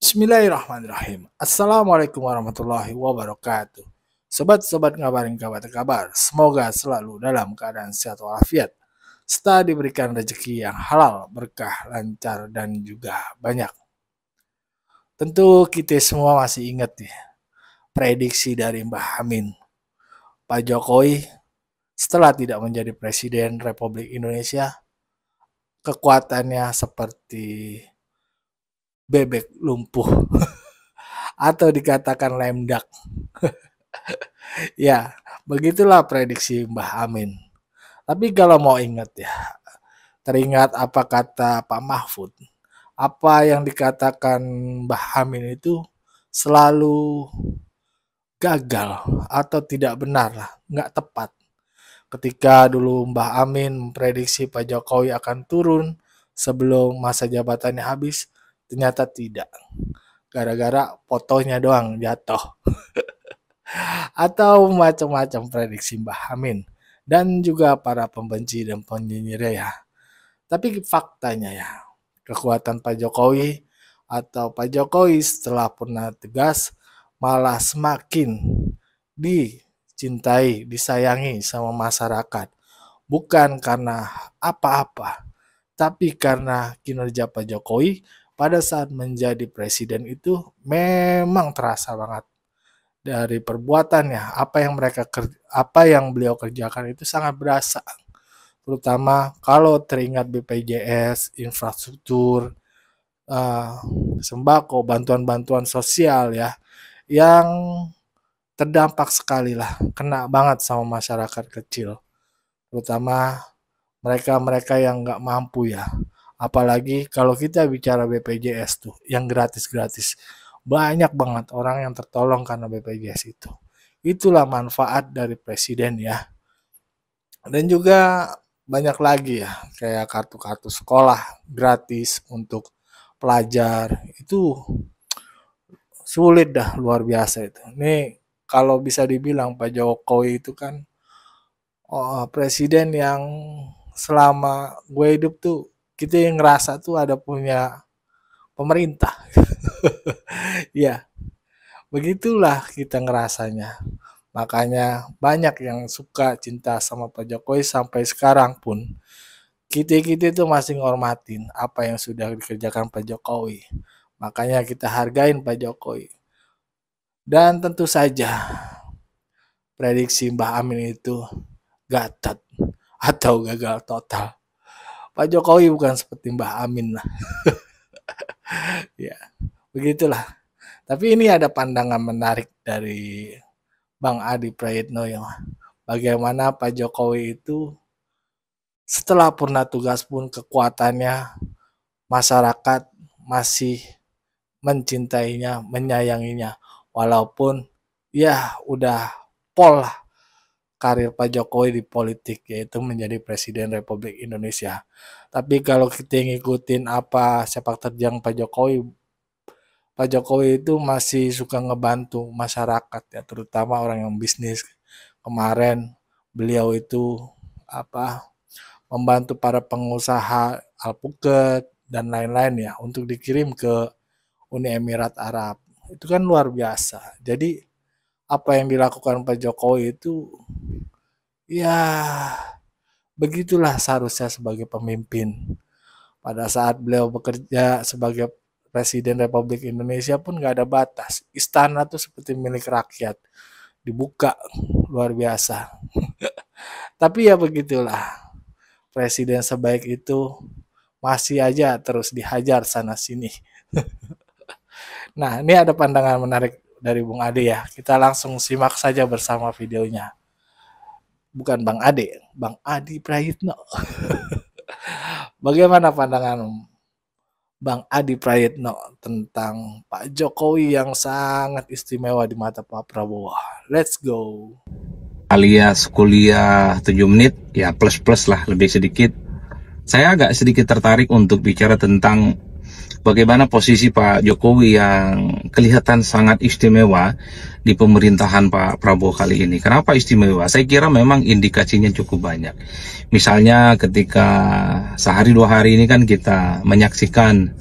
Bismillahirrahmanirrahim. Assalamualaikum warahmatullahi wabarakatuh. Sobat-sobat ngabarin kabar, semoga selalu dalam keadaan sehat walafiat, serta diberikan rezeki yang halal, berkah, lancar, dan juga banyak. Tentu kita semua masih ingat ya, prediksi dari Mbah Amin. Pak Jokowi setelah tidak menjadi Presiden Republik Indonesia, kekuatannya seperti bebek lumpuh atau dikatakan lemdak. Ya, begitulah prediksi Mbah Amin. Tapi kalau mau ingat ya, teringat apa kata Pak Mahfud, apa yang dikatakan Mbah Amin itu selalu gagal atau tidak benar lah, nggak tepat. Ketika dulu Mbah Amin memprediksi Pak Jokowi akan turun sebelum masa jabatannya habis, ternyata tidak. Gara-gara fotonya doang jatuh. Atau macam-macam prediksi Mbah Amin. Dan juga para pembenci dan penyinyir ya. Tapi faktanya ya, kekuatan Pak Jokowi atau Pak Jokowi setelah pernah tegas malah semakin dicintai, disayangi sama masyarakat. Bukan karena apa-apa, tapi karena kinerja Pak Jokowi pada saat menjadi presiden itu memang terasa banget dari perbuatannya. Apa yang beliau kerjakan itu sangat berasa. Terutama kalau teringat BPJS, infrastruktur, sembako, bantuan-bantuan sosial ya, yang terdampak sekali lah, kena banget sama masyarakat kecil, terutama mereka-mereka yang nggak mampu ya. Apalagi kalau kita bicara BPJS tuh, yang gratis-gratis, banyak banget orang yang tertolong karena BPJS itu. Itulah manfaat dari presiden ya. Dan juga banyak lagi ya, kayak kartu-kartu sekolah gratis untuk pelajar, itu sulit dah, luar biasa itu. Nih kalau bisa dibilang Pak Jokowi itu kan presiden yang selama gue hidup tuh kita yang ngerasa tuh ada punya pemerintah. Ya, begitulah kita ngerasanya. Makanya banyak yang suka cinta sama Pak Jokowi sampai sekarang pun. Kita itu masih ngormatin apa yang sudah dikerjakan Pak Jokowi. Makanya kita hargain Pak Jokowi. Dan tentu saja prediksi Mbah Amin itu gatot atau gagal total. Pak Jokowi bukan seperti Mbah Amin lah. Ya, begitulah. Tapi ini ada pandangan menarik dari Bang Adi Prayitno ya. Bagaimana Pak Jokowi itu setelah purna tugas pun kekuatannya, masyarakat masih mencintainya, menyayanginya. Walaupun ya udah pol lah karir Pak Jokowi di politik, yaitu menjadi Presiden Republik Indonesia. Tapi kalau kita ngikutin apa sepak terjang Pak Jokowi itu masih suka ngebantu masyarakat ya, terutama orang yang bisnis. Kemarin beliau itu membantu para pengusaha alpukat dan lain-lain ya untuk dikirim ke Uni Emirat Arab. Itu kan luar biasa. Jadi apa yang dilakukan Pak Jokowi itu ya begitulah seharusnya sebagai pemimpin. Pada saat beliau bekerja sebagai Presiden Republik Indonesia pun nggak ada batas. Istana tuh seperti milik rakyat. Dibuka, luar biasa. Tapi ya begitulah. Presiden sebaik itu masih aja terus dihajar sana-sini. Nah, ini ada pandangan menarik dari Bung Ade ya. Kita langsung simak saja bersama videonya. Bukan Bang Ade, Bang Adi Prayitno. Bagaimana pandangan Bang Adi Prayitno tentang Pak Jokowi yang sangat istimewa di mata Pak Prabowo? Let's go. Alias kuliah 7 menit, ya plus-plus lah, lebih sedikit. Saya agak sedikit tertarik untuk bicara tentang bagaimana posisi Pak Jokowi yang kelihatan sangat istimewa di pemerintahan Pak Prabowo kali ini. Kenapa istimewa? Saya kira memang indikasinya cukup banyak. Misalnya ketika sehari 2 hari ini kan kita menyaksikan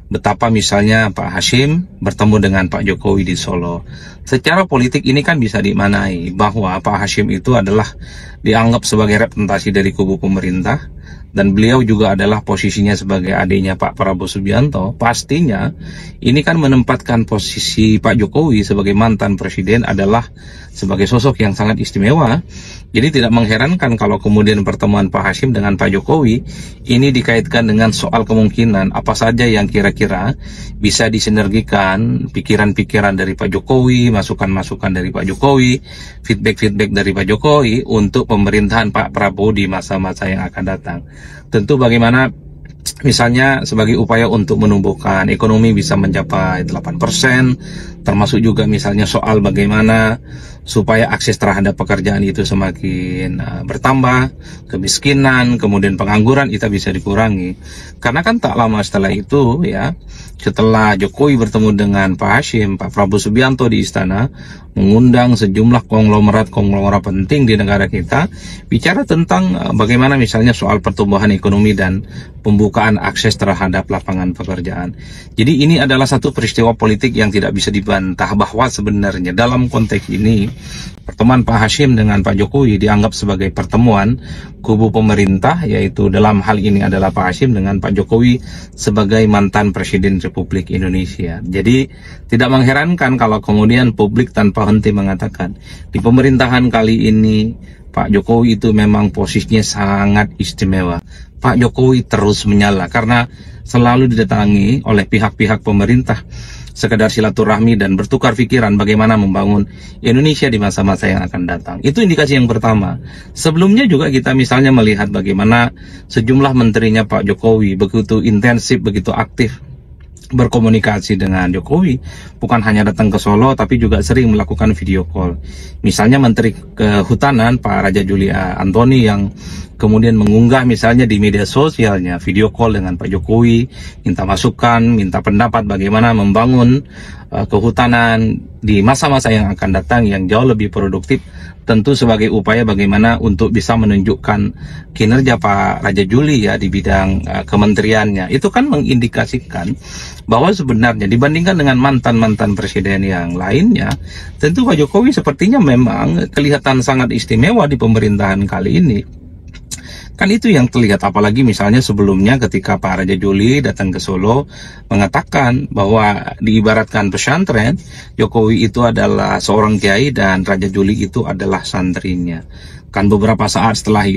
betapa misalnya Pak Hashim bertemu dengan Pak Jokowi di Solo. Secara politik ini kan bisa dimaknai bahwa Pak Hashim itu adalah dianggap sebagai representasi dari kubu pemerintah, dan beliau juga adalah posisinya sebagai adiknya Pak Prabowo Subianto. Pastinya ini kan menempatkan posisi Pak Jokowi sebagai mantan presiden adalah sebagai sosok yang sangat istimewa. Jadi tidak mengherankan kalau kemudian pertemuan Pak Hashim dengan Pak Jokowi ini dikaitkan dengan soal kemungkinan apa saja yang kira-kira bisa disinergikan, pikiran-pikiran dari Pak Jokowi, masukan-masukan dari Pak Jokowi, feedback-feedback dari Pak Jokowi untuk pemerintahan Pak Prabowo di masa-masa yang akan datang. Tentu bagaimana misalnya sebagai upaya untuk menumbuhkan ekonomi bisa mencapai 8%, termasuk juga misalnya soal bagaimana supaya akses terhadap pekerjaan itu semakin bertambah, kemiskinan, kemudian pengangguran itu bisa dikurangi. Karena kan tak lama setelah itu ya, setelah Jokowi bertemu dengan Pak Hashim, Pak Prabowo Subianto di istana mengundang sejumlah konglomerat penting di negara kita bicara tentang bagaimana misalnya soal pertumbuhan ekonomi dan pembukaan akses terhadap lapangan pekerjaan. Jadi ini adalah satu peristiwa politik yang tidak bisa dibantah bahwa sebenarnya dalam konteks ini pertemuan Pak Hashim dengan Pak Jokowi dianggap sebagai pertemuan kubu pemerintah, yaitu dalam hal ini adalah Pak Hashim dengan Pak Jokowi sebagai mantan Presiden Republik Indonesia. Jadi tidak mengherankan kalau kemudian publik tanpa henti mengatakan di pemerintahan kali ini Pak Jokowi itu memang posisinya sangat istimewa. Pak Jokowi terus menyala karena selalu didatangi oleh pihak-pihak pemerintah sekedar silaturahmi dan bertukar pikiran bagaimana membangun Indonesia di masa-masa yang akan datang. Itu indikasi yang pertama. Sebelumnya juga kita misalnya melihat bagaimana sejumlah menterinya Pak Jokowi begitu intensif, begitu aktif berkomunikasi dengan Jokowi, bukan hanya datang ke Solo tapi juga sering melakukan video call. Misalnya Menteri Kehutanan Pak Raja Juli Antoni yang kemudian mengunggah misalnya di media sosialnya video call dengan Pak Jokowi, minta masukan, minta pendapat bagaimana membangun kehutanan di masa-masa yang akan datang yang jauh lebih produktif, tentu sebagai upaya bagaimana untuk bisa menunjukkan kinerja Pak Raja Juli ya di bidang kementeriannya. Itu kan mengindikasikan bahwa sebenarnya dibandingkan dengan mantan-mantan presiden yang lainnya, tentu Pak Jokowi sepertinya memang kelihatan sangat istimewa di pemerintahan kali ini. Kan itu yang terlihat, apalagi misalnya sebelumnya ketika Pak Raja Juli datang ke Solo mengatakan bahwa diibaratkan pesantren, Jokowi itu adalah seorang kiai dan Raja Juli itu adalah santrinya. Kan beberapa saat setelah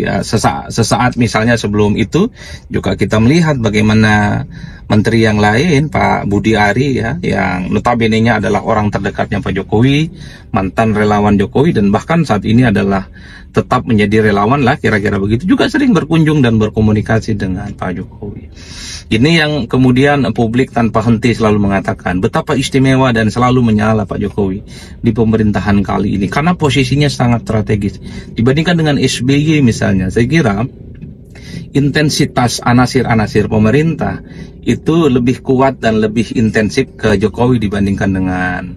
sesaat misalnya sebelum itu juga kita melihat bagaimana menteri yang lain, Pak Budi Ari ya, yang notabene-nya adalah orang terdekatnya Pak Jokowi, mantan relawan Jokowi dan bahkan saat ini adalah tetap menjadi relawan lah kira-kira begitu, juga sering berkunjung dan berkomunikasi dengan Pak Jokowi. Ini yang kemudian publik tanpa henti selalu mengatakan betapa istimewa dan selalu menyala Pak Jokowi di pemerintahan kali ini karena posisinya sangat strategis dibandingkan dengan SBY misalnya. Saya kira intensitas anasir-anasir pemerintah itu lebih kuat dan lebih intensif ke Jokowi dibandingkan dengan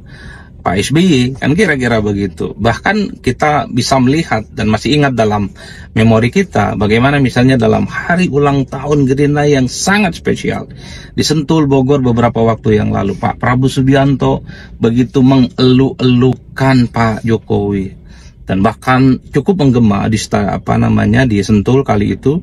Pak SBY, kan kira-kira begitu. Bahkan kita bisa melihat dan masih ingat dalam memori kita bagaimana misalnya dalam hari ulang tahun Gerindra yang sangat spesial di Sentul, Bogor beberapa waktu yang lalu, Pak Prabowo Subianto begitu mengeluk-elukan Pak Jokowi dan bahkan cukup menggema di di Sentul kali itu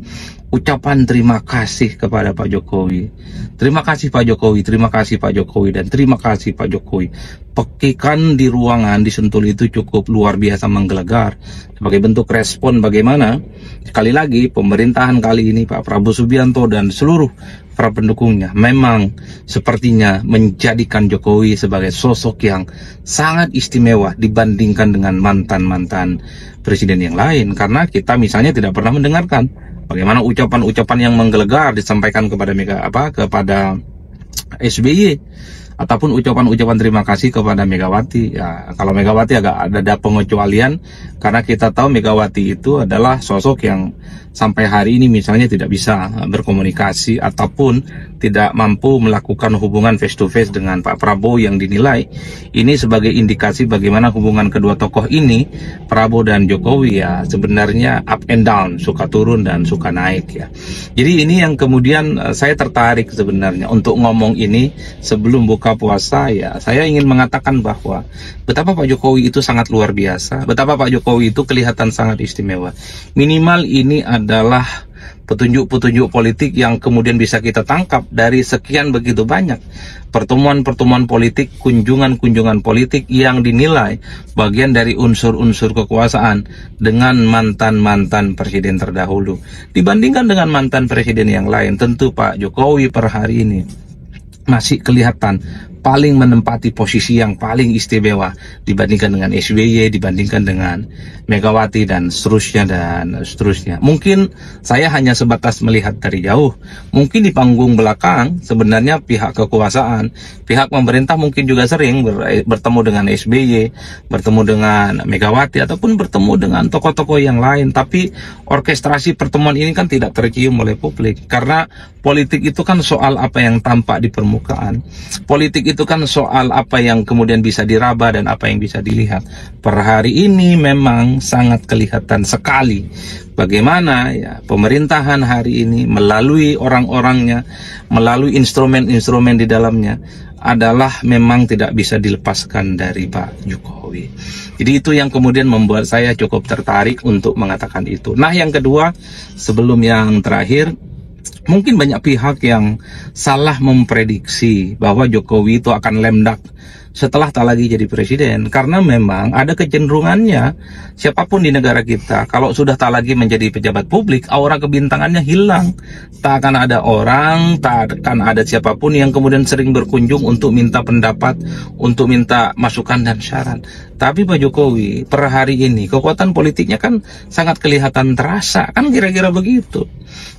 ucapan terima kasih kepada Pak Jokowi. Terima kasih Pak Jokowi, terima kasih Pak Jokowi, dan terima kasih Pak Jokowi. Pekikan di ruangan di Sentul itu cukup luar biasa menggelegar sebagai bentuk respon bagaimana sekali lagi pemerintahan kali ini Pak Prabowo Subianto dan seluruh para pendukungnya memang sepertinya menjadikan Jokowi sebagai sosok yang sangat istimewa dibandingkan dengan mantan-mantan presiden yang lain, karena kita misalnya tidak pernah mendengarkan bagaimana ucapan-ucapan yang menggelegar disampaikan kepada kepada SBY ataupun ucapan-ucapan terima kasih kepada Megawati. Ya, kalau Megawati agak ada pengecualian karena kita tahu Megawati itu adalah sosok yang sampai hari ini misalnya tidak bisa berkomunikasi ataupun tidak mampu melakukan hubungan face to face dengan Pak Prabowo, yang dinilai ini sebagai indikasi bagaimana hubungan kedua tokoh ini, Prabowo dan Jokowi, ya sebenarnya up and down, suka turun dan suka naik ya. Jadi ini yang kemudian saya tertarik sebenarnya untuk ngomong ini sebelum buka puasa ya. Saya ingin mengatakan bahwa betapa Pak Jokowi itu sangat luar biasa, betapa Pak Jokowi itu kelihatan sangat istimewa. Minimal ini adalah petunjuk-petunjuk politik yang kemudian bisa kita tangkap dari sekian begitu banyak pertemuan-pertemuan politik, kunjungan-kunjungan politik yang dinilai bagian dari unsur-unsur kekuasaan dengan mantan-mantan presiden terdahulu. Dibandingkan dengan mantan presiden yang lain, tentu Pak Jokowi per hari ini masih kelihatan paling menempati posisi yang paling istimewa dibandingkan dengan SBY, dibandingkan dengan Megawati dan seterusnya. Mungkin saya hanya sebatas melihat dari jauh. Mungkin di panggung belakang sebenarnya pihak kekuasaan, pihak pemerintah mungkin juga sering bertemu dengan SBY, bertemu dengan Megawati, ataupun bertemu dengan tokoh-tokoh yang lain. Tapi orkestrasi pertemuan ini kan tidak tercium oleh publik, karena politik itu kan soal apa yang tampak di permukaan. Politik itu kan soal apa yang kemudian bisa diraba dan apa yang bisa dilihat. Per hari ini memang sangat kelihatan sekali bagaimana ya pemerintahan hari ini melalui orang-orangnya, melalui instrumen-instrumen di dalamnya adalah memang tidak bisa dilepaskan dari Pak Jokowi. Jadi itu yang kemudian membuat saya cukup tertarik untuk mengatakan itu. Nah, yang kedua, sebelum yang terakhir, mungkin banyak pihak yang salah memprediksi bahwa Jokowi itu akan lemdak setelah tak lagi jadi presiden, karena memang ada kecenderungannya siapapun di negara kita kalau sudah tak lagi menjadi pejabat publik, aura kebintangannya hilang. Tak akan ada orang, tak akan ada siapapun yang kemudian sering berkunjung untuk minta pendapat, untuk minta masukan dan saran. Tapi Pak Jokowi per hari ini kekuatan politiknya kan sangat kelihatan terasa, kan kira-kira begitu.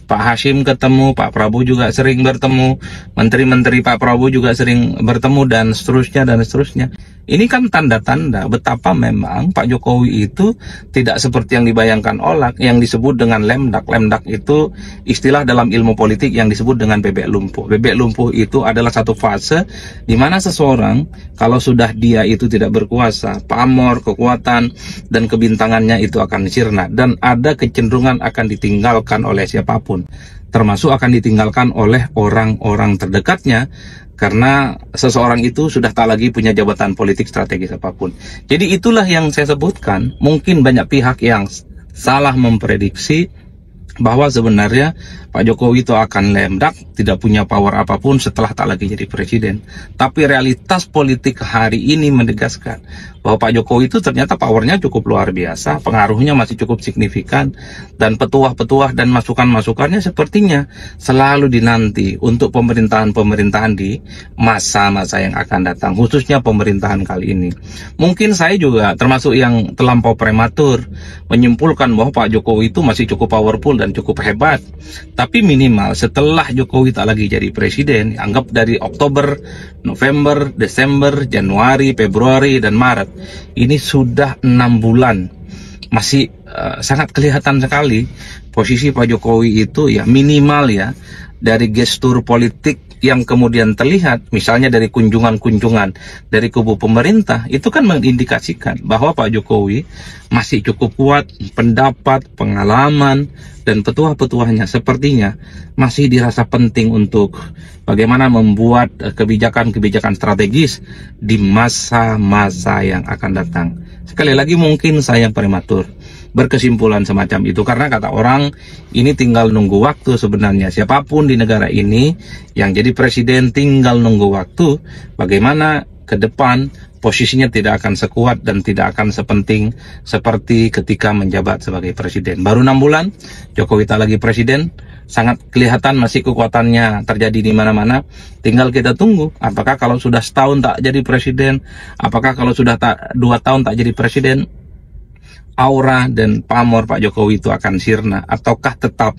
Pak Hashim ketemu, Pak Prabowo juga sering bertemu, menteri-menteri Pak Prabowo juga sering bertemu, dan seterusnya dan seterusnya. Ini kan tanda-tanda betapa memang Pak Jokowi itu tidak seperti yang dibayangkan orang yang disebut dengan lemdak. Lemdak itu istilah dalam ilmu politik yang disebut dengan bebek lumpuh. Bebek lumpuh itu adalah satu fase di mana seseorang kalau sudah dia itu tidak berkuasa, pamor, kekuatan, dan kebintangannya itu akan sirna, dan ada kecenderungan akan ditinggalkan oleh siapapun, termasuk akan ditinggalkan oleh orang-orang terdekatnya, karena seseorang itu sudah tak lagi punya jabatan politik strategis apapun. Jadi itulah yang saya sebutkan, mungkin banyak pihak yang salah memprediksi bahwa sebenarnya Pak Jokowi itu akan lemdak, tidak punya power apapun setelah tak lagi jadi presiden. Tapi realitas politik hari ini menegaskan bahwa Pak Jokowi itu ternyata powernya cukup luar biasa, pengaruhnya masih cukup signifikan, dan petuah-petuah dan masukan-masukannya sepertinya selalu dinanti untuk pemerintahan-pemerintahan di masa-masa yang akan datang, khususnya pemerintahan kali ini. Mungkin saya juga termasuk yang terlampau prematur menyimpulkan bahwa Pak Jokowi itu masih cukup powerful dan cukup hebat. Tapi minimal setelah Jokowi tak lagi jadi presiden, anggap dari Oktober, November, Desember, Januari, Februari, dan Maret, ini sudah 6 bulan, masih sangat kelihatan sekali posisi Pak Jokowi itu ya minimal ya, dari gestur politik yang kemudian terlihat, misalnya dari kunjungan-kunjungan dari kubu pemerintah, itu kan mengindikasikan bahwa Pak Jokowi masih cukup kuat, pendapat, pengalaman, dan petuah-petuahnya sepertinya masih dirasa penting untuk bagaimana membuat kebijakan-kebijakan strategis di masa-masa yang akan datang. Sekali lagi mungkin saya prematur berkesimpulan semacam itu, karena kata orang ini tinggal nunggu waktu. Sebenarnya siapapun di negara ini yang jadi presiden tinggal nunggu waktu, bagaimana ke depan posisinya tidak akan sekuat dan tidak akan sepenting seperti ketika menjabat sebagai presiden. Baru 6 bulan Jokowi tak lagi presiden, sangat kelihatan masih kekuatannya terjadi di mana-mana. Tinggal kita tunggu apakah kalau sudah setahun tak jadi presiden, apakah kalau sudah 2 tahun tak jadi presiden, aura dan pamor Pak Jokowi itu akan sirna, ataukah tetap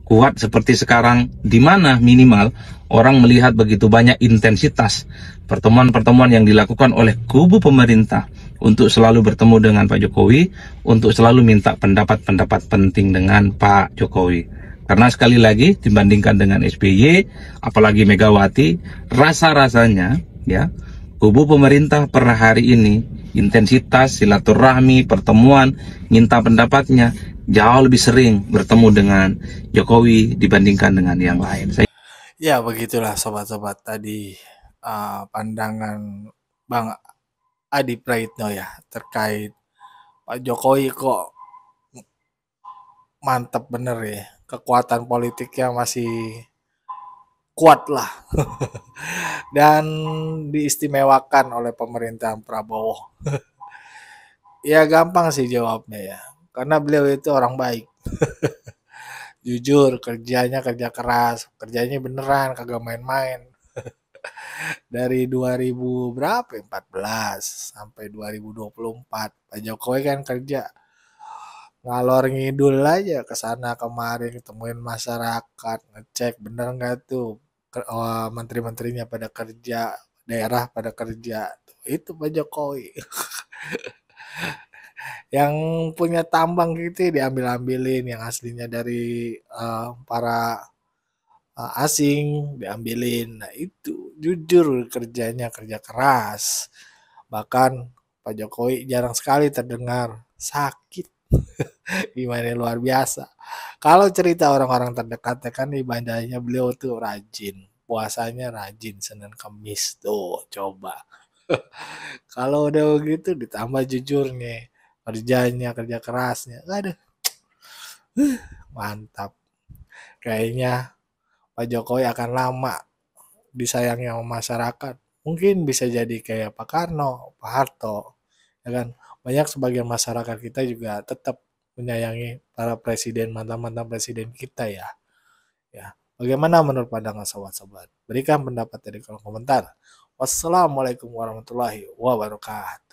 kuat seperti sekarang, di mana minimal orang melihat begitu banyak intensitas pertemuan-pertemuan yang dilakukan oleh kubu pemerintah untuk selalu bertemu dengan Pak Jokowi, untuk selalu minta pendapat-pendapat penting dengan Pak Jokowi. Karena sekali lagi dibandingkan dengan SBY, apalagi Megawati, rasa-rasanya ya kubu pemerintah per hari ini intensitas silaturahmi, pertemuan, minta pendapatnya jauh lebih sering bertemu dengan Jokowi dibandingkan dengan yang lain. Ya, begitulah sobat-sobat tadi pandangan Bang Adi Praitno ya terkait Pak Jokowi kok mantep bener ya. Kekuatan politiknya masih kuat lah dan diistimewakan oleh pemerintahan Prabowo. Ya gampang sih jawabnya ya. Karena beliau itu orang baik. Jujur, kerjanya kerja keras, kerjanya beneran, kagak main-main. Dari 2000 berapa ya? 14 sampai 2024 Pak Jokowi kan kerja ngalor ngidul aja ke sana kemari ketemuin masyarakat ngecek bener nggak tuh menteri-menterinya pada kerja daerah pada kerja itu Pak Jokowi yang punya tambang gitu diambil-ambilin yang aslinya dari para asing diambilin. Nah itu jujur kerjanya kerja keras. Bahkan Pak Jokowi jarang sekali terdengar sakit. Gimana luar biasa. Kalau cerita orang-orang terdekatnya kan ibadahnya beliau tuh rajin. Puasanya rajin Senin Kamis tuh coba. Kalau udah begitu ditambah jujurnya, kerjanya kerja kerasnya. Aduh, mantap. Kayaknya Pak Jokowi akan lama disayangi sama masyarakat. Mungkin bisa jadi kayak Pak Karno, Pak Harto, ya kan. Banyak sebagian masyarakat kita juga tetap menyayangi para presiden mantan-mantan presiden kita ya. Ya, bagaimana menurut pandangan sobat-sobat? Berikan pendapat di kolom komentar. Wassalamualaikum warahmatullahi wabarakatuh.